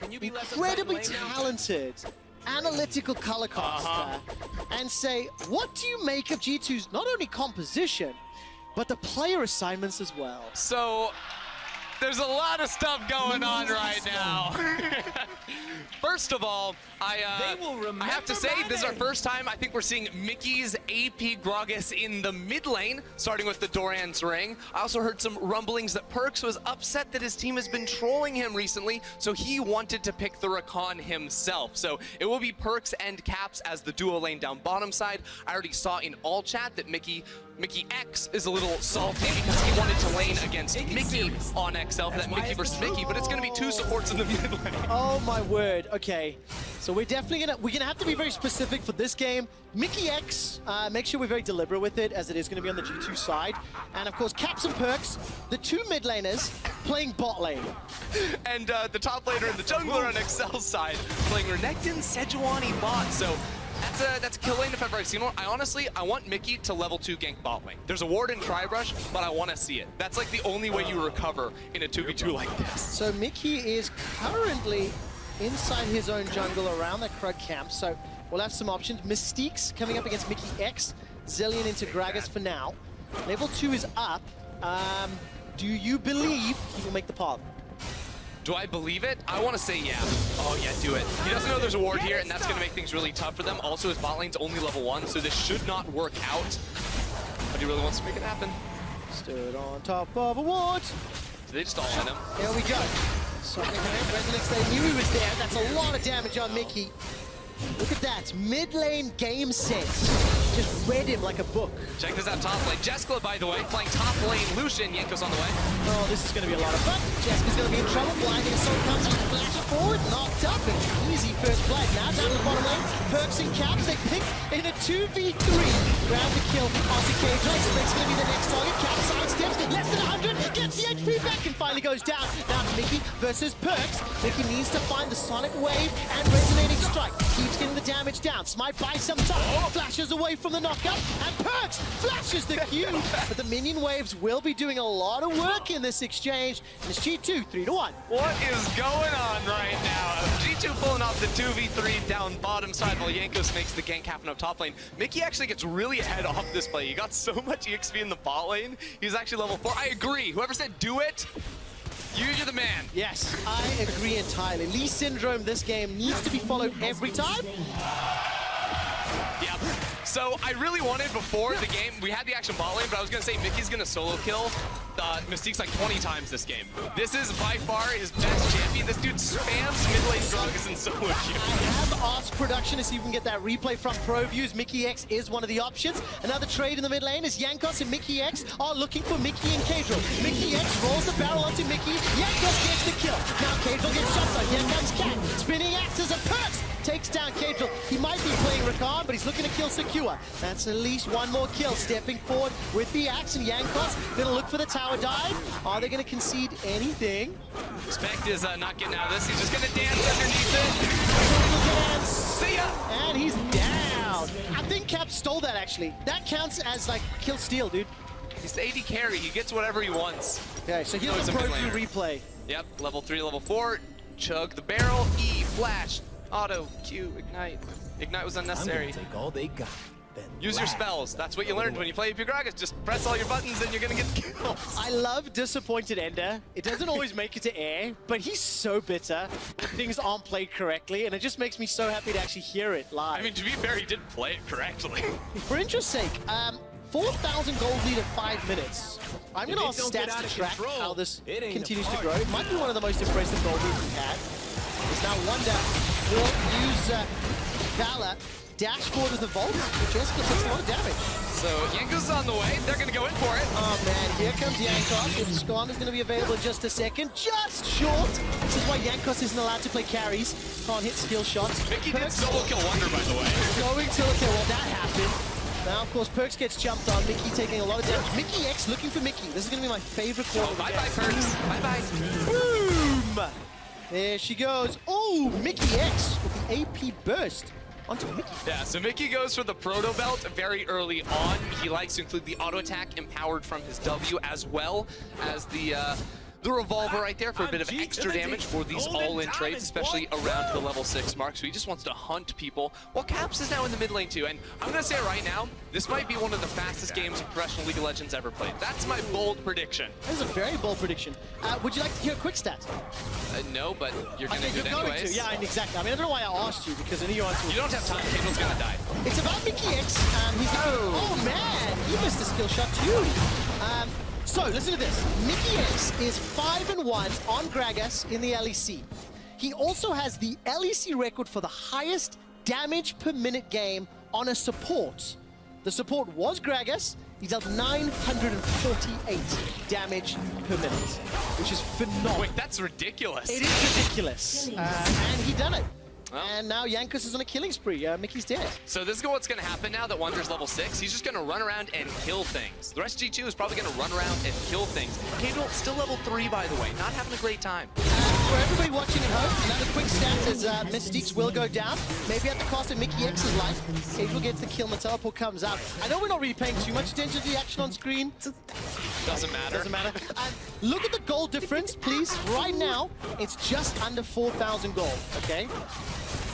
incredibly talented analytical color caster and say, what do you make of G2's not only composition, but the player assignments as well? So, there's a lot of stuff going on right now. First of all, I have to say, this is our first time I think we're seeing Mickey's AP Gragas in the mid lane, starting with the Doran's ring. I also heard some rumblings that Perkz was upset that his team has been trolling him recently, so he wanted to pick the Rakan himself. So it will be Perkz and Caps as the duo lane down bottom side. I already saw in all chat that Mickey X is a little salty because he wanted to lane against Mickey on XL for that Mickey versus Mickey, but it's going to be two supports in the mid lane. Oh my word. Okay, so we're definitely gonna have to be very specific for this game. Mickey X, make sure we're very deliberate with it, as it is going to be on the G2 side, and of course Caps and Perkz, the two mid laners playing bot lane, and the top laner and the jungler on XL's side playing Renekton, Sejuani bot. So that's a kill lane if ever I've seen one. I want Mickey to level 2 gank bot lane. There's a ward and Tribrush, but I want to see it. That's like the only way you recover in a 2v2 like this. So Mickey is currently inside his own jungle around that Krug camp, so we'll have some options. Mystique's coming up against Mickey X, Zillion into Gragas for now. Level 2 is up. Do you believe he will make the POV? Do I believe it? I want to say yeah. Oh yeah, do it. He doesn't know there's a ward here, and that's going to make things really tough for them. Also, his bot lane's only level 1, so this should not work out. But he really wants to make it happen. Stood on top of a ward. Did they just all hit him? Here we go. Resonance, they knew he was there. That's a lot of damage on Mickey. Look at that. Mid lane game sense. Just read him like a book. Check this out, top lane. Jeskla, by the way, playing top lane. Lucian, Yanko's on the way. Oh, this is going to be a lot of fun. Jeska's going to be in trouble. Blinding assault comes in, flash forward, knocked up, and easy first blood. Now down to the bottom lane. Perkz and Caps, they pick in a 2v3. Grab the kill onto Cage. That's going to be the next target. Caps sidesteps, less than 100, gets the HP back and finally goes down. Now Mickey versus Perkz. Mickey needs to find the Sonic Wave and Resonating Strike. Keeps getting the damage down. Smite buys some time. Flashes away from the knockup, and Perkz flashes the Q. But the minion waves will be doing a lot of work in this exchange. And it's G2 3-1. What is going on right now? G2 pulling off the 2v3 down bottom side while Jankos makes the gank happen up top lane. Mickey actually gets really ahead off this play. He got so much EXP in the bot lane. He's actually level 4. I agree. Whoever said do it, you're the man. Yes, I agree entirely. Lee Syndrome this game needs to be followed every time. Yeah. So I really wanted before the game, we had the action bot lane, but I was going to say Mickey's going to solo kill Mystique's like 20 times this game. This is by far his best champion. This dude spams mid lane Gragas and solo queue. I have asked production to see if we can get that replay from Pro Views. Mickey X is one of the options. Another trade in the mid lane is Jankos and Mickey X are looking for Mickey and Kadril. Mickey X rolls the barrel onto Mickey. Jankos gets the kill. Now Kadril gets shot on. Here comes Cat. Spinning axes and Perkz takes down Kadril. He might be playing Rakan, but he's looking to kill Secure. That's at least one more kill. Stepping forward with the axe, and Jankos gonna look for the tower dive. Are they gonna concede anything? Spect is not getting out of this. He's just gonna dance underneath it. See ya! And he's down. I think Cap stole that actually. That counts as like kill steal, dude. He's the AD carry. He gets whatever he wants. Okay, so here's the Pro View replay. Yep, level 3, level 4. Chug the barrel. E, flash, auto, Q, ignite. Ignite was unnecessary. I'm gonna take all they got. Use your spells. That's what you learned when you play AP Gragas. Just press all your buttons and you're gonna get kills. I love Disappointed Ender. It doesn't always make it to air, but he's so bitter when things aren't played correctly, and it just makes me so happy to actually hear it live. I mean, to be fair, he did play it correctly. For interest's sake, 4,000 gold lead at 5 minutes. I'm going to ask stats to track how this continues to grow. It might be one of the most impressive gold leads we've had. There's now Wonder will use Valor, dash forward with the Volt, which also takes a lot of damage. So Jankos is on the way. They're going to go in for it. Oh man, here comes Jankos. Skarn is going to be available in just a second. Just short. This is why Jankos isn't allowed to play carries. Can't hit skill shots. Mickey did solo kill Wonder, by the way. Going to kill. Well, that happened. Now, of course, Perkz gets jumped on. Mickey taking a lot of damage. Mickey X looking for Mickey. This is going to be my favorite quarter. Oh, bye-bye, Perkz. Bye-bye. Boom! There she goes. Oh, Mickey X with the AP burst onto Mickey. Yeah, so Mickey goes for the Proto Belt very early on. He likes to include the auto attack empowered from his W, as well as the the revolver right there for a bit of extra damage for these all-in trades, especially around the level 6 mark. So he just wants to hunt people. Well, Caps is now in the mid lane too, and I'm gonna say it right now, this might be one of the fastest games of professional League of Legends ever played. That's my bold prediction. That is a very bold prediction. Would you like to hear a quick stat? No, but you're gonna do it going anyways. to. Yeah, exactly. I mean, I don't know why I asked you, because I knew you answered. You don't have time. Cable's gonna die. It's about Mickey X. He's oh man, he missed a skill shot too. So listen to this. Mickey X is 5-1 on Gragas in the LEC. He also has the LEC record for the highest damage per minute game on a support. The support was Gragas. He dealt 948 damage per minute, which is phenomenal. Wait, that's ridiculous. It is ridiculous. And he done it. Well. And now Yankus is on a killing spree. Mickey's dead. So this is what's going to happen now that Wonder's level 6. He's just going to run around and kill things. The rest of G2 is probably going to run around and kill things. Cable still level 3, by the way. Not having a great time. For everybody watching at home, another quick stat is Mystiques will go down. Maybe at the cost of Mickey X's life. Cable gets the kill and the teleport comes out. I know we're not really paying too much attention to the action on screen. Doesn't matter. Doesn't matter. Look at the gold difference, please. Right now, it's just under 4,000 gold, okay?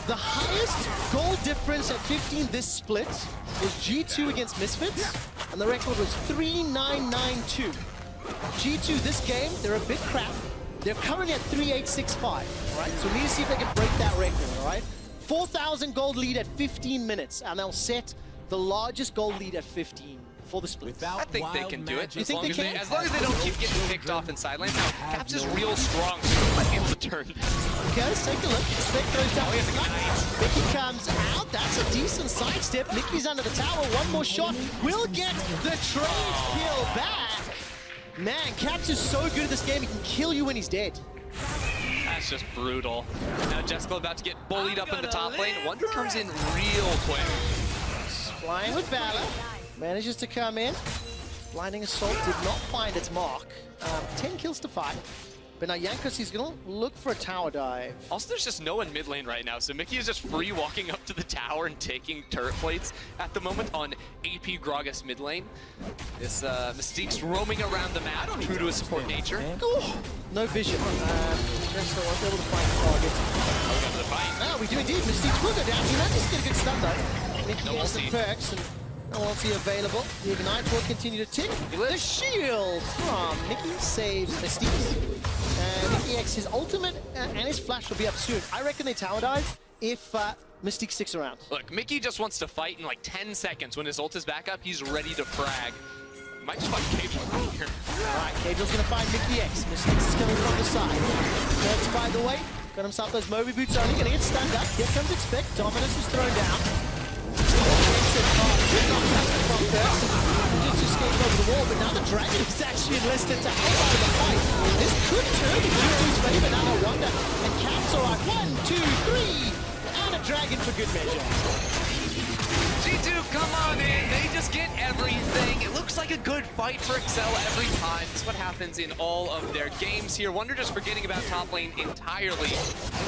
The highest goal difference at 15 this split was G2 against Misfits, and the record was 3,992. G2 this game, they're a bit crap. They're currently at 3,865, all right? So we need to see if they can break that record, all right? 4,000 gold lead at 15 minutes, and they'll set the largest gold lead at 15 for the split. I think they can do it. You think they can? As long as they don't keep getting picked off in side lanes. Now, Caps is real strong, so he might be able to turn this. Okay, let's take a look. Expect those down. Mickey comes out. That's a decent sidestep. Mickey's under the tower. One more shot. Will get the trade kill back. Man, Caps is so good at this game. He can kill you when he's dead. That's just brutal. Now Jessica about to get bullied up in the top lane. Wonder comes in real quick. Flying with Valor. Manages to come in. Blinding Assault did not find its mark. 10 kills to 5. But now Yankus, he's going to look for a tower dive. Also, there's just no one mid lane right now, so Mickey is just free walking up to the tower and taking turret plates at the moment on AP Gragas mid lane. This Mystique's roaming around the map, true to his support nature. Ooh, no vision. Just wasn't able to find the target. Oh, we got the fight. No, we do indeed. Mystiques will go down. He manages to get a good stun though. Mickey No has some ulti. perks and no ulti available. The Ignite will continue to tick. The shield from Mickey saves Mystiques. Mickey X, his ultimate and his flash will be up soon. I reckon they tower dive if Mystique sticks around. Look, Mickey just wants to fight in like 10 seconds. When his ult is back up, he's ready to frag. Might just find Cage right here. Alright, Cage's gonna find Mickey X. Mystiques is coming from the side. Perks, by the way, got himself those Moby boots only, gonna get stunned up. Here comes Expect. Dominus is thrown down. From Perks. Just escaped over the wall, but now the Dragon is actually enlisted to help out of the fight. This could turn in G2's favor now, I wonder. And Caps are at 1, 2, 3, and a Dragon for good measure. G2, come on in. They just get everything. It looks like a good fight for Excel every time. It's what happens in all of their games here. Wonder just forgetting about top lane entirely.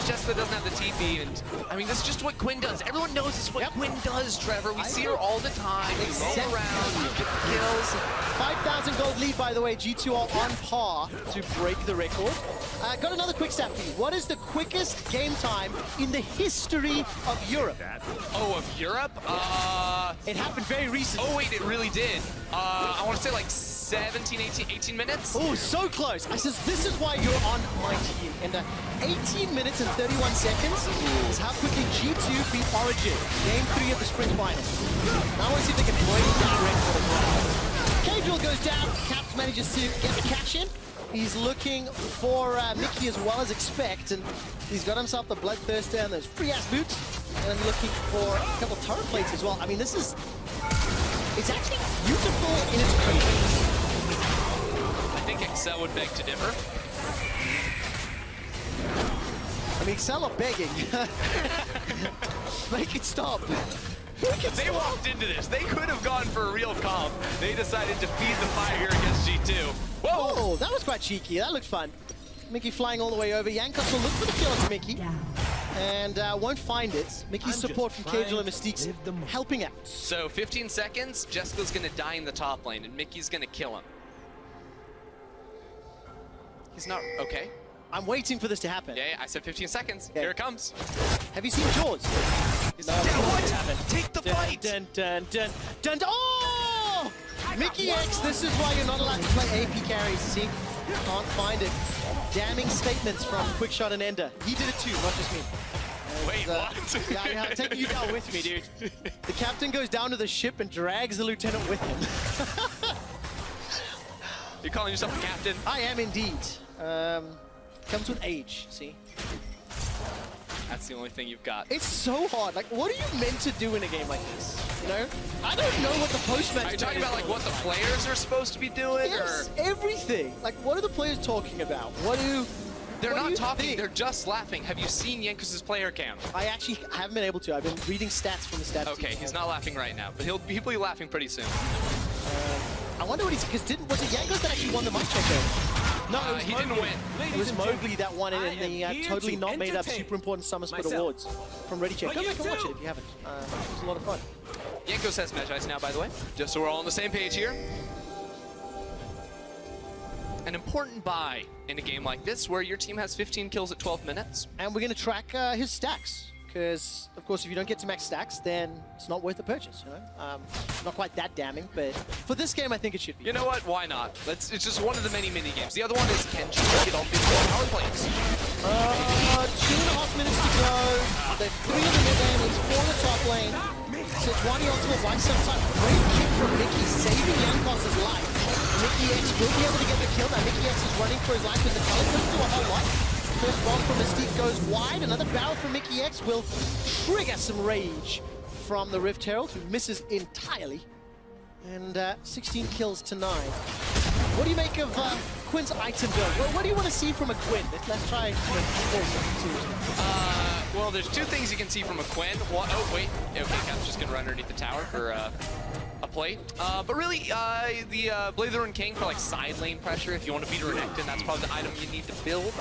Jessica doesn't have the TP, and I mean, this is just what Quinn does. Everyone knows this is what Quinn does, Trevor. We see her all the time. Roll around, get the kills. 5,000 gold lead, by the way. G2 are on par to break the record. Got another quick stat for you. What is the quickest game time in the history of Europe? Oh, of Europe? It happened very recently. Oh, wait, it really did. I want to say like 17, 18 minutes? Oh, so close. I says, this is why you're on my team. And 18 minutes and 31 seconds is how quickly G2 beat Origin. Game 3 of the Sprint Finals. Now I want to see if they can break that record as well. Cage goes down. Caps manages to get the cash in. He's looking for Mickey as well as Expect, and he's got himself the Bloodthirster and those free-ass boots, and looking for a couple turret plates as well. I mean, this is... It's actually beautiful in its creation. I think Excel would beg to differ. I mean, Excel are begging. Make it stop. They walked into this. They could have gone for a real comp. They decided to feed the fire here against G2. Whoa! Oh, that was quite cheeky. That looked fun. Mickey flying all the way over. Yankus will look for the kill to Mickey. And won't find it. Mickey's support from Cage and Mystique's helping out. So 15 seconds, Jessica's going to die in the top lane, and Mickey's going to kill him. He's not, okay. I'm waiting for this to happen. Yeah, I said 15 seconds. Okay. Here it comes. Have you seen Jaws? No, what? Take the fight! Dun, dun, dun, dun, dun. Oh! Mickey X, this is why you're not allowed to play AP carries. See? Can't find it. Damning statements from Quickshot and Ender. He did it too, not just me. Wait, what? Yeah, I'm taking you down with me, dude. The captain goes down to the ship and drags the lieutenant with him. You're calling yourself a captain? I am indeed. Comes with age, see? That's the only thing you've got. It's so hard. Like, what are you meant to do in a game like this? You know? I don't know what the post-match. Are you talking about like what the players are supposed to be doing? Yes, or? everything. Like, what are the players talking about? They're what do not you talking, think? they're just laughing. Have you seen Yankees' player cam? I actually haven't been able to. I've been reading stats from the stats Okay, team. he's not laughing right now, but he'll be laughing pretty soon. I wonder what he's, because was it Yankos that actually won the mic check though? No, it was he Mowgli. didn't win. It was Mowgli that won it in the totally not made up super important Summer Split Awards from Ready Check. Go back and watch it if you haven't. It was a lot of fun. Yankos has Magi's now, by the way, just so we're all on the same page here. An important buy in a game like this where your team has 15 kills at 12 minutes. And we're going to track his stacks. Because, of course, if you don't get to max stacks, then it's not worth the purchase, you know? Not quite that damning, but for this game, I think it should be. You know what? Why not? It's just one of the many mini-games. The other one is, can you get all 15 power plays? 2.5 minutes to go. The 3 in the mid lane, it's 4 in the top lane. Sejuani ultimate by some time. Great kick from Mickey, saving Yankos' life. Mickey X will be able to get the kill. Now, Mickey X is running for his life with the color. Couldn't do a whole lot. First bomb from Mystique goes wide. Another barrel from Mickey X will trigger some rage from the Rift Herald, who misses entirely. And 16 kills to 9. What do you make of Quinn's item build? What do you want to see from a Quinn? Let's try well, there's two things you can see from a Quinn. One, oh, wait. Okay, Cap's just going to run underneath the tower for a play. But really, the Blazerun King for like side lane pressure. If you want to beat a Renekton, that's probably the item you need to build.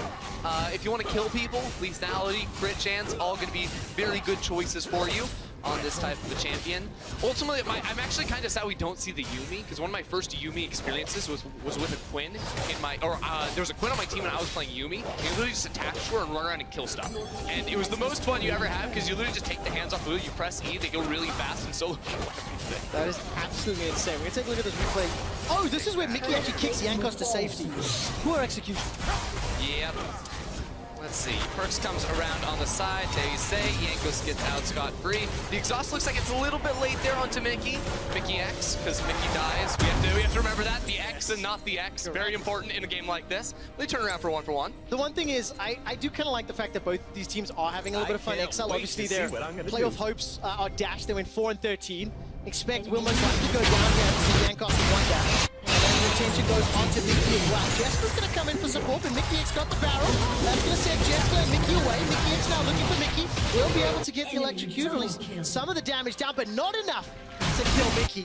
If you want to kill people, lethality, crit chance, all going to be very good choices for you on this type of a champion. Ultimately, I'm actually kind of sad we don't see the Yuumi, because one of my first Yuumi experiences was with a Quinn in my, there was a Quinn on my team and I was playing Yuumi. And you literally just attach to her and run around and kill stuff. And it was the most fun you ever have, because you literally just take the hands off the wheel, you press E, they go really fast and solo kill everything. That is absolutely insane. We're gonna take a look at this replay. Oh, this is where Mickey actually kicks Yankos to safety. Poor execution. Yep. Let's see. Perkz comes around on the side. There you say. Yankos gets out scot-free. The exhaust looks like it's a little bit late there onto Mickey. Mickey X, because Mickey dies. We have to remember that. The X and not the X. Very important in a game like this. They turn around for one. The one thing is, I do kind of like the fact that both these teams are having a little bit of fun. XL, obviously, their playoff hopes are dashed. They went 4-13. Expect will most likely go down here and see Yankos in one dash. And then the attention goes on to Mickey as well. Jester's going to come in for support, but Mickey X got the barrel. That's going to send Jester and Mickey away. Mickey X now looking for Mickey. Will be able to get the electrocute, at least some of the damage down, but not enough to kill Mickey.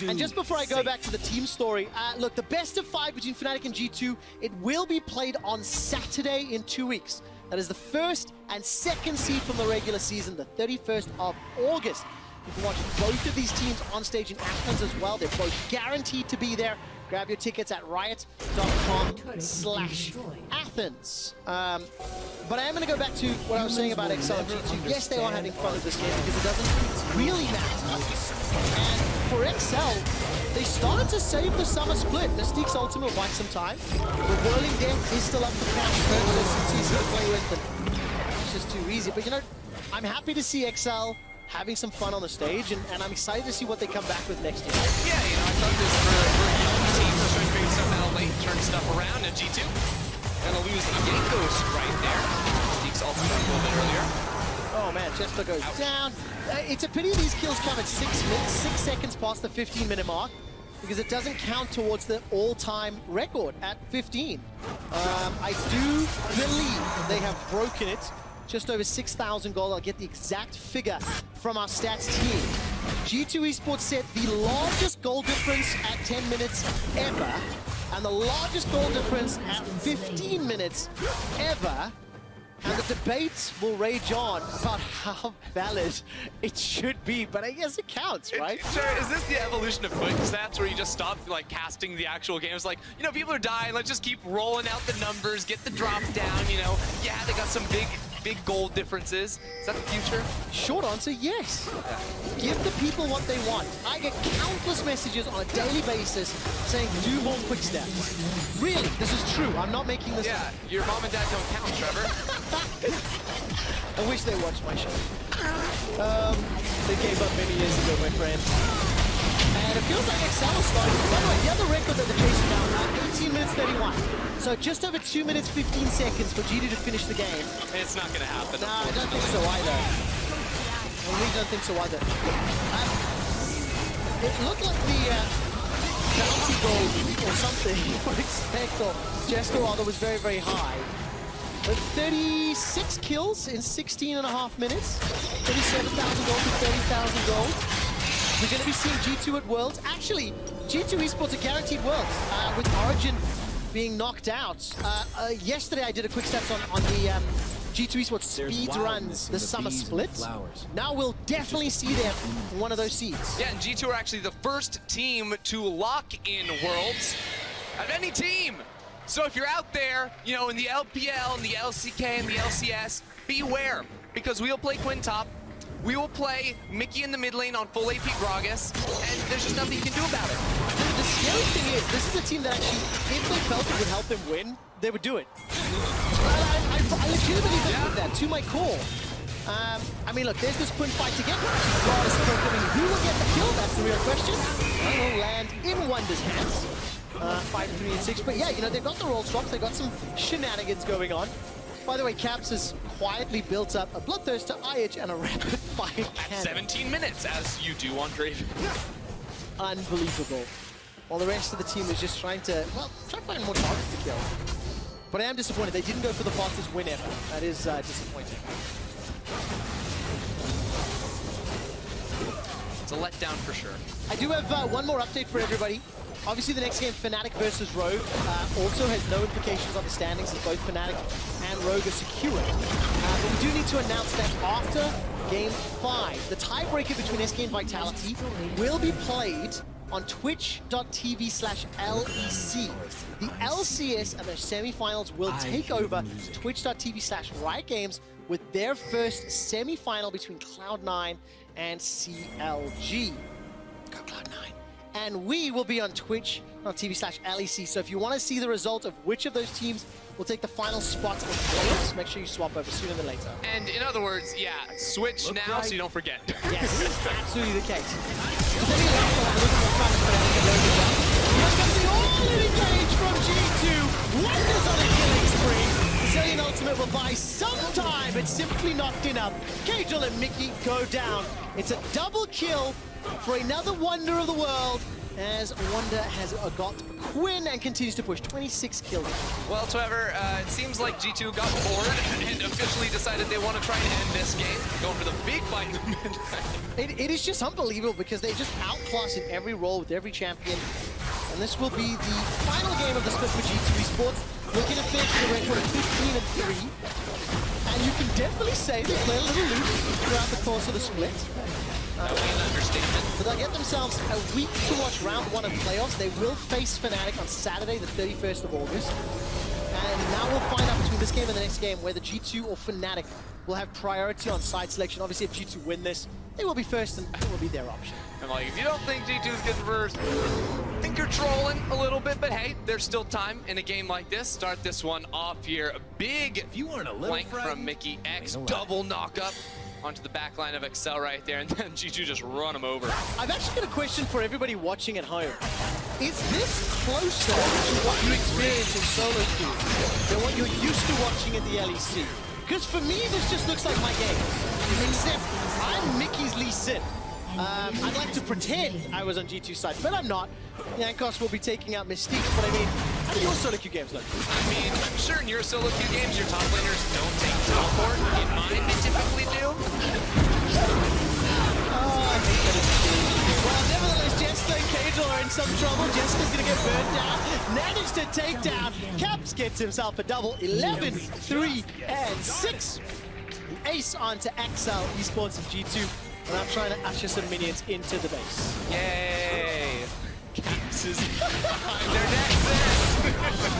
And just before I go back to the team story, look, the best of 5 between Fnatic and G2, it will be played on Saturday in 2 weeks. That is the first and second seed from the regular season, the 31st of August. You can watch both of these teams on stage in Athens as well. They're both guaranteed to be there. Grab your tickets at riot.com/Athens. But I am going to go back to what I was saying about XL and G2. Yes, they are having fun with this game because it doesn't really matter. And for XL, they started to save the summer split. Mystique's ultimate will bite some time. The Whirling Death is still up for catch. Perkz'in is easy to play with, but it's just too easy. But you know, I'm happy to see XL having some fun on the stage, and I'm excited to see what they come back with next year. Yeah, you know, I thought this for a young team was trying to figure stuff out late, turn stuff around at G2. Gonna lose Yankos right there. Steaks also a little bit earlier. Oh man, Jester goes down. It's a pity these kills come at 6 minutes, 6 seconds past the 15-minute mark, because it doesn't count towards the all-time record at 15. I do believe they have broken it. Just over 6,000 gold. I'll get the exact figure from our stats team. G2 Esports set the largest goal difference at 10 minutes ever, and the largest goal difference at 15 minutes ever And the debate will rage on about how valid it should be, but I guess it counts, right? Sure, is this the evolution of quick stats where you just stop like casting the actual games? Like, you know, people are dying, let's just keep rolling out the numbers, get the drops down, you know. Yeah, they got some big goal differences. Is that the future? Short answer, yes. Give the people what they want. I get countless messages on a daily basis saying do more quick stats. Really, this is true. I'm not making this up. Your mom and dad don't count, Trevor. I wish they watched my show. They gave up many years ago, my friend. And it feels like Excel is starting. By the way, the other record that they're chasing down, 18 minutes 31. So just over 2 minutes 15 seconds for G2 to finish the game. It's not going to happen. No, I don't think so either. I really don't think so either. It looked like the bounty goal or something you would expect, or Jester rather, was very, very high. But 36 kills in 16 and a half minutes. 37,000 gold to 30,000 gold. We're going to be seeing G2 at Worlds. Actually, G2 Esports are guaranteed Worlds, with Origin being knocked out. Yesterday I did a quick stats on the G2 Esports speed runs, the summer split. Now we'll definitely see them in one of those seeds. Yeah, and G2 are actually the first team to lock in Worlds of any team. So if you're out there, you know, in the LPL, and the LCK, and the LCS, beware, because we'll play Quintop. We will play Mickey in the mid lane on full AP Gragas, and there's just nothing you can do about it. The scary thing is, this is a team that actually, if they felt it would help them win, they would do it. I legitimately think that, to my core. I mean, look, there's this Quinn fight to get. Who will get the kill? That's the real question. It will land in Wonder's hands. 5, 3, and 6. But yeah, you know, they've got the roll swaps. They've got some shenanigans going on. By the way, Caps has quietly built up a Bloodthirster, IH, and a rapid-fire cannon. 17 minutes, as you do on Draven. Unbelievable. While the rest of the team is just trying to, well, try to find more targets to kill. But I am disappointed. They didn't go for the fastest win ever. That is disappointing. It's a letdown for sure. I do have one more update for everybody. Obviously, the next game, Fnatic versus Rogue, also has no implications on the standings, as both Fnatic and Rogue are secure. But we do need to announce that after Game 5, the tiebreaker between SK and Vitality will be played on twitch.tv/LEC. The LCS and their semifinals will take over twitch.tv/Riot Games with their first semifinal between Cloud9 and CLG. Go Cloud9. And we will be on twitch.tv/LEC. So if you want to see the result of which of those teams will take the final spots in the playoffs, make sure you swap over sooner than later. And in other words, yeah, switch now so you don't forget. Yes, absolutely the case. Here comes the all-in engage from G2. Wonders on a killing spree. Zillion Ultimate will buy some time, but simply not enough. Cagel and Mickey go down. It's a double kill for another Wonder of the World, as Wonder has got Quinn and continues to push 26 kills. Well, Trevor, it seems like G2 got bored and officially decided they want to try and end this game, going for the big fight in the mid. It is just unbelievable because they just outclass in every role with every champion. And this will be the final game of the split for G2 Esports, looking to finish the record of 15-3. And you can definitely say they play a little loose throughout the course of the split. That would be an understatement. But they'll get themselves a week to watch round 1 of playoffs. They will face Fnatic on Saturday, the 31st of August. And now we'll find out between this game and the next game whether G2 or Fnatic will have priority on side selection. Obviously, if G2 win this, they will be first and it will be their option. And like, if you don't think G2 is good first, I think you're trolling a little bit, but hey, there's still time in a game like this. Start this one off here. A big flank from Mickey X, double knockup onto the back line of Excel right there, and then G2 just run him over. I've actually got a question for everybody watching at home. Is this closer to what you experience in solo queue than what you're used to watching at the LEC? Because for me, this just looks like my game. Except I'm Mickey's Lee Sin. I'd like to pretend I was on G2's side, but I'm not. Yankos will be taking out Mystique, but I mean, how do your solo queue games look? I mean, I'm sure in your solo queue games, your top laners don't take teleport. In mine, they typically do. Oh, I hate that it's true. Well, nevertheless, Jester and Cagel are in some trouble. Jester's gonna get burned down. Nani managed to take down. Caps gets himself a double, 11, 3, and 6. Ace onto XL Esports of G2. And I'm trying to usher some minions into the base. Yay! Caps is behind their nexus.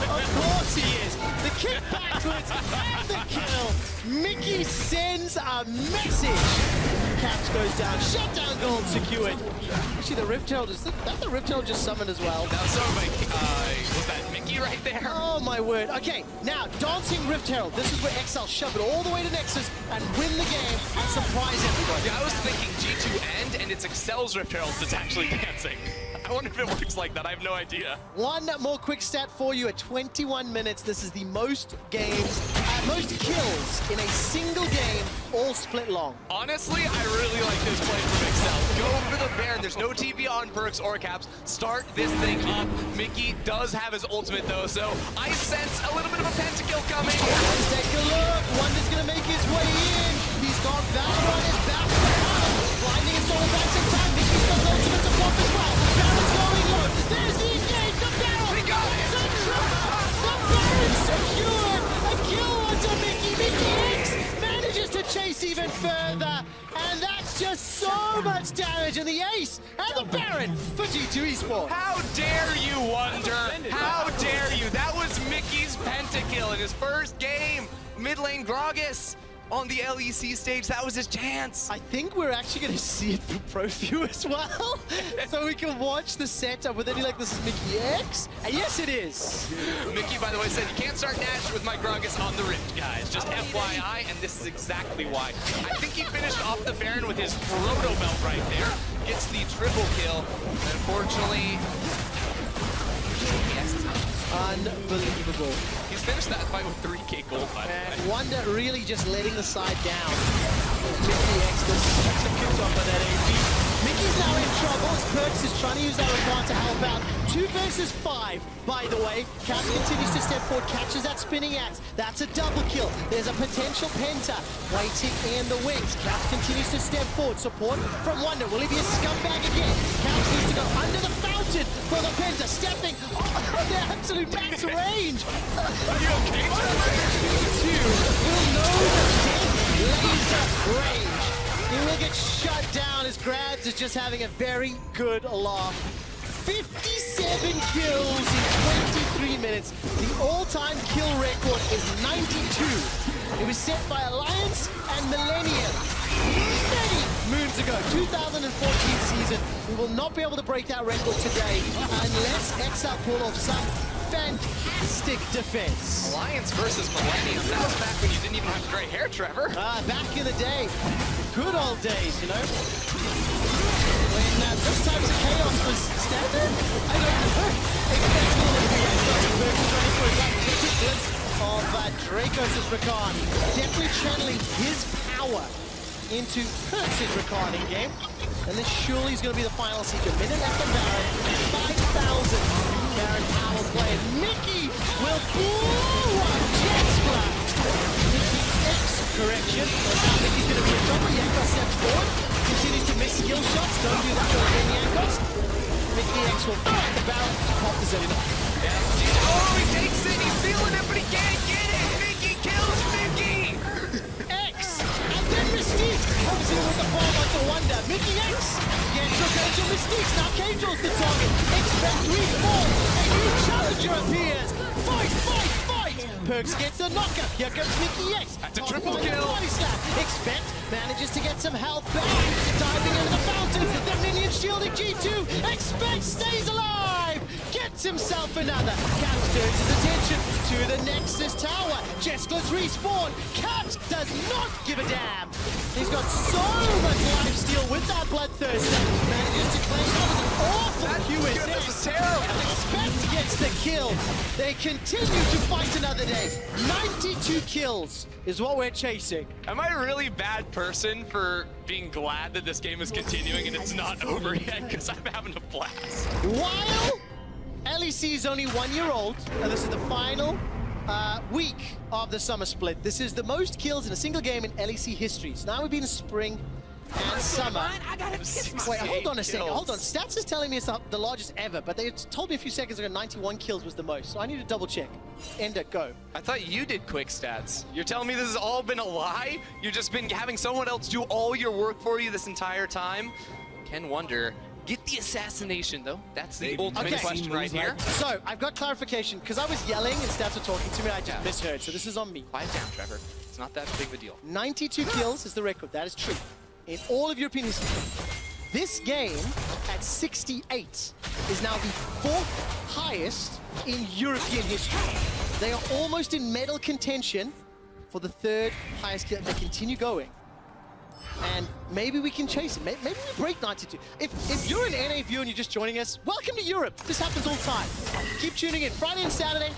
Of course he is. The kick backwards and the kill. Mickey sends a message. Caps goes down. Shutdown gold secured. Actually, the Rift Herald, is that the Rift Herald just summoned as well? Now, so was that Mickey right there? Oh my word. Okay, now dancing Rift Herald. This is where XL shove it all the way to Nexus and win the game and surprise everybody. Yeah, I was thinking G2 and it's Excel's Rift Herald that's actually dancing. I wonder if it works like that. I have no idea. One more quick stat for you. At 21 minutes, this is the most most kills in a single game, all split long. Honestly, I really like this play from Excel. Go for the Baron. There's no TV on Perks or Caps. Start this thing up. Mickey does have his ultimate though, so I sense a little bit of a pentakill coming. Let's take a look. Wonder's gonna make his way in. He's got Valor on his back. Blinding his all back in time. Mickey's got ultimate to pop as well. Baron's going low. There's the engage. The Baron. We got it. The Baron secured. A kill onto Mickey. Mickey X manages to chase even further. And that's just so much damage. And the ace and the Baron for G2 Esports. How dare you, Wonder? How dare you? That was Mickey's pentakill in his first game. Mid lane Gragas on the LEC stage. That was his chance. I think we're actually going to see it for Pro View as well. So we can watch the setup with any like this is Mickey X. And yes, it is. Mickey, by the way, said you can't start Nash with my Gragas on the Rift, guys. Just FYI, and this is exactly why. I think he finished off the Baron with his Proto Belt right there. Gets the triple kill. Unfortunately, yes, unbelievable. He's finished that fight with 3k gold, by the way. And Wonder really just letting the side down. Mickey X does such a good job of that AP. Mickey's now in trouble as Perks is trying to use that Rakan to help out. 2 versus 5, by the way. Cap continues to step forward, catches that spinning axe. That's a double kill. There's a potential penta waiting in the wings. Cap continues to step forward. Support from Wonder. Will he be a scumbag again? Cap needs to go under the fountain for the penta. Stepping on the absolute max range. Are you okay, G2 will know the dead laser range. He will get shut down as Grabs is just having a very good laugh. 57 kills in 23 minutes. The all-time kill record is 92. It was set by Alliance and Millennium many moons ago, 2014 season. We will not be able to break that record today unless XL pull off some fantastic defense. Alliance versus Millennium. That was back when you didn't even have gray hair, Trevor. Back in the day. Good old days, you know? When those types of chaos was standard? I don't know. Of Dracos' Rakan. Definitely channeling his power into Perkz's Rakan in game. And this surely is going to be the final secret. Minute left on Baron. 5,000 Baron power play. Mickey will blow up Jetsla. Correction. Mickey's going to be a trouble. Yankos steps forward. Continues to miss skill shots. Don't do that to Yankos. Mickey X will find the barrel. Pop the Zelina. Yeah. Oh, he takes it. He's feeling it, but he can't get it. Mickey kills Mickey. X. And then Mystique. Obviously with the bomb on the Wonder. Mickey X. Gets your Angel Mystiques. Now Kangel's the target. Expect respawn. A new challenger appears. Fight, fight, fight. Perks gets the knockup. Here comes Mickey X. That's a triple kill. Body slap. Expect manages to get some health back. Diving into the fountain. The minion shielding G2. Expect stays alive. Gets himself another. Caps turns his attention to the Nexus Tower. Jeskler's respawn. Caps does not give a damn. He's got so much life steal with that bloodthirst. Manages to claim that was an awful QSS. This is terrible. Expect gets the kill. They continue to fight another day. 92 kills is what we're chasing. Am I a really bad person for being glad that this game is continuing and it's not over yet? Because I'm having a blast. While LEC is only 1 year old, and this is the final week of the summer split. This is the most kills in a single game in LEC history. So now we've been in spring. and Summer. Wait, hold on a second. kills. Hold on. Stats is telling me it's the largest ever, but they told me a few seconds ago 91 kills was the most. So I need to double check. Ender, go. I thought you did quick stats. You're telling me this has all been a lie? You've just been having someone else do all your work for you this entire time? Ken Wonder, get the assassination though. That's the ultimate question right here. So I've got clarification because I was yelling and Stats were talking to me. I just misheard. So this is on me. Quiet down, Trevor. It's not that big of a deal. 92 kills is the record. That is true. In all of European history. This game at 68 is now the 4th highest in European history. They are almost in medal contention for the 3rd highest kill. They continue going. And maybe we can chase it. Maybe we break 92. If you're an NA viewer and you're just joining us, welcome to Europe. This happens all the time. Keep tuning in. Friday and Saturday,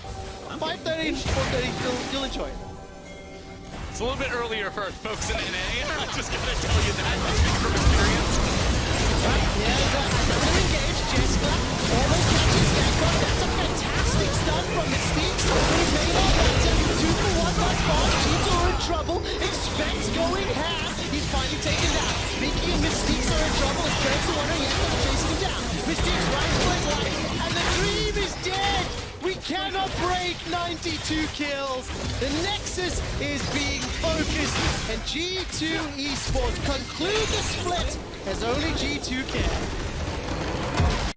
5:30 and 4:30. You'll enjoy it. It's a little bit earlier for folks in NA. I'm just gonna tell you that. I speak from experience. They're engaged. Jessica almost catches Gakko. That's a fantastic stun from Mystique. He made all that. 2 for 1 by Bob. Cheats are in trouble. Expects going half. He's finally taken down. Mickey and Mystiques are in trouble. As Perkz'in wondering, yes, they're chasing him down. Mystique's right for his life. And the dream is dead. We cannot break 92 kills. The Nexus is being focused. And G2 Esports conclude the split as only G2 can.